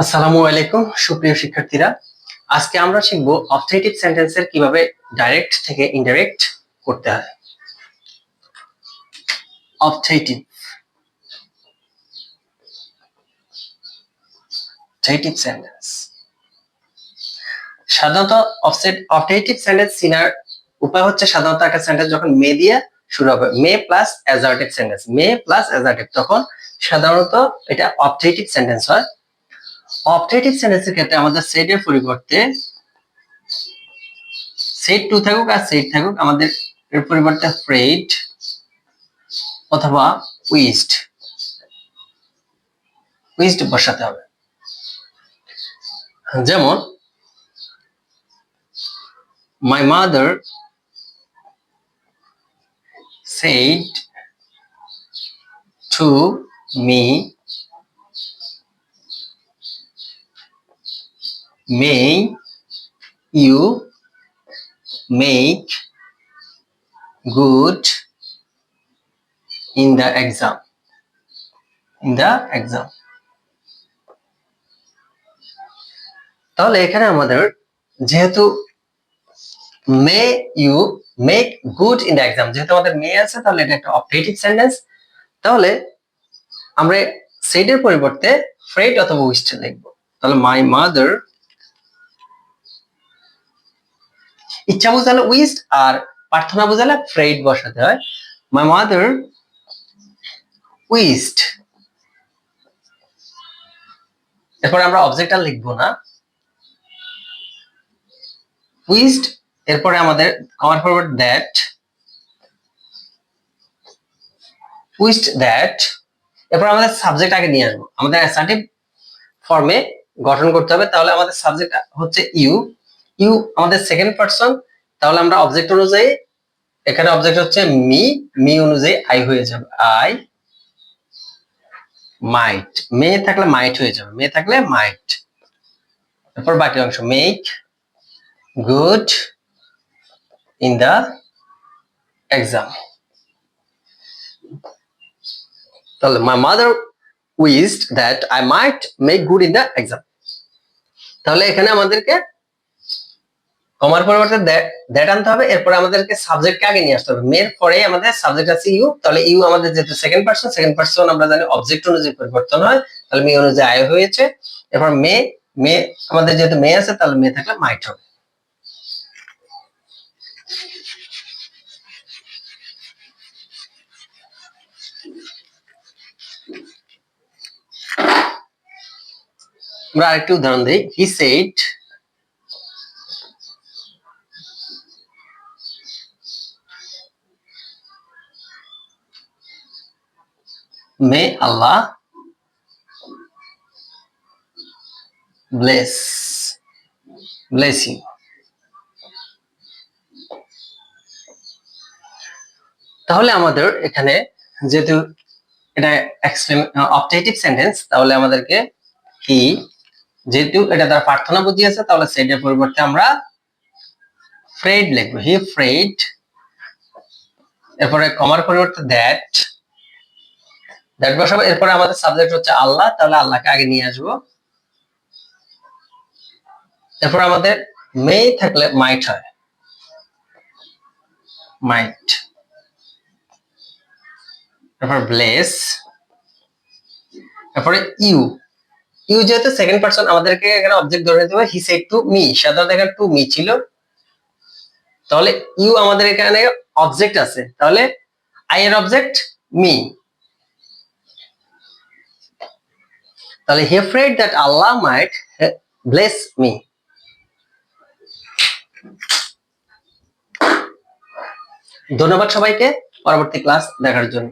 আসসালামু আলাইকুম সুপ্রিয় শিক্ষার্থীরা, আজকে আমরা শিখব অবজেক্টিভ সেন্টেন্সের কিভাবে ডাইরেক্ট থেকে ইনডাইরেক্ট করতে হয়। অবজেক্টিভ সেন্টেন্স সাধারণত অবজেক্টিভ সেন্টেন্স চিনার উপায় হচ্ছে সাধারণত একটা সেন্টেন্স যখন মে দিয়ে শুরু হবে, may plus assertive sentence, may plus assertive, তখন সাধারণত এটা অবজেক্টিভ সেন্টেন্স হয়। অবজেক্টিভ সেন্টেন্সের ক্ষেত্রে আমাদের সেটের পরিবর্তে সেট টু থাকুক আর সেট থাকুক, আমাদের এর পরিবর্তে ফ্রেড অথবা উইজড বসাতে হবে। যেমন my mother said to me, may you make good in the exam. তাহলে এখানে আমাদের যেহেতু may you make good in the exam, যেহেতু আমাদের মে আছে, তাহলে এটা একটা অবজেক্টিভ সেন্টেন্স। তাহলে আমরা সেডের পরিবর্তে ফ্রেড অথবা উইস্ট লিখবো। তাহলে মাই মাদার, ইচ্ছা বোঝালে উইস্ট আর প্রার্থনা বোঝালে ফ্রেড বসাতে হয়। মাই মাদার উইস্ট, এরপর আমরা অবজেক্ট আর লিখবো না, উইস্ট, এরপরে আমাদের কমার ফরওয়ার্ড দ্যাট, উইস্ট দ্যাট, এরপর আমাদের সাবজেক্ট আগে নিয়ে আসবো, আমাদের অ্যাসার্টিভ ফর্মে গঠন করতে হবে। তাহলে আমাদের সাবজেক্ট হচ্ছে ইউ, ইউ আমাদের সেকেন্ড পারসন, তাহলে আমরা অবজেক্ট অনুযায়ী, এখানে অবজেক্ট হচ্ছে মি, মি অনুযায়ী আই হয়ে যাবে, আই মাইট, মে থাকলে মাইট হয়ে যাবে, মে থাকলে মাইট। এরপর বাকি অংশ make good in the exam. তাহলে my mother wished that I might make good in the exam. তাহলে এখানে আমাদেরকে কমার পরিবর্তে দ্যাট আনতে হবে, এরপর আমাদেরকে সাবজেক্টকে আগে নিয়ে আসতে হবে, মের পরে আমাদের সাবজেক্ট আছে ইউ, তাহলে ইউ আমাদের যেহেতু সেকেন্ড পারসন আমরা জানি অবজেক্ট অনুযায়ী পরিবর্তন হয়, তাহলে মে অনুযায়ী আই হয়েছে। এরপর মে, মে আমাদের যেহেতু মে আছে, তাহলে মে থাকলে মাইট হবে। আমরা আরেকটি উদাহরণ দিই, he said may Allah bless you. তাহলে আমাদের এখানে যেহেতু এটা অবজেক্টিভ সেন্টেন্স, তাহলে আমাদেরকে হি, যেহেতু এটা দ্বারা প্রার্থনা বুঝিয়েছে, তাহলে সেটের পরিবর্তে আমরা ফ্রেড লিখবো, হি ফ্রেড, এরপরে কমার পরিবর্তে দ্যাট বসাবো, এরপরে আমাদের সাবজেক্ট হচ্ছে আল্লাহ, তাহলে আল্লাহকে আগে নিয়ে আসবো। এরপর আমাদের মে থাকলে মাইট হয়, মাইট, এরপর ব্লেস, তারপরে ইউ, ইউ যেহেতু সেকেন্ড পারসন, আমাদেরকে এখানে অবজেক্ট ধরে নিতে হবে, হি সেড টু মি, সাধারণত এখানে টু মি ছিল, তাহলে ইউ আমাদের এখানে অবজেক্ট আছে, তাহলে আই এর অবজেক্ট মি, তাহলে he prayed that Allah might bless me. ধন্যবাদ সবাইকে পরবর্তী ক্লাস দেখার জন্য।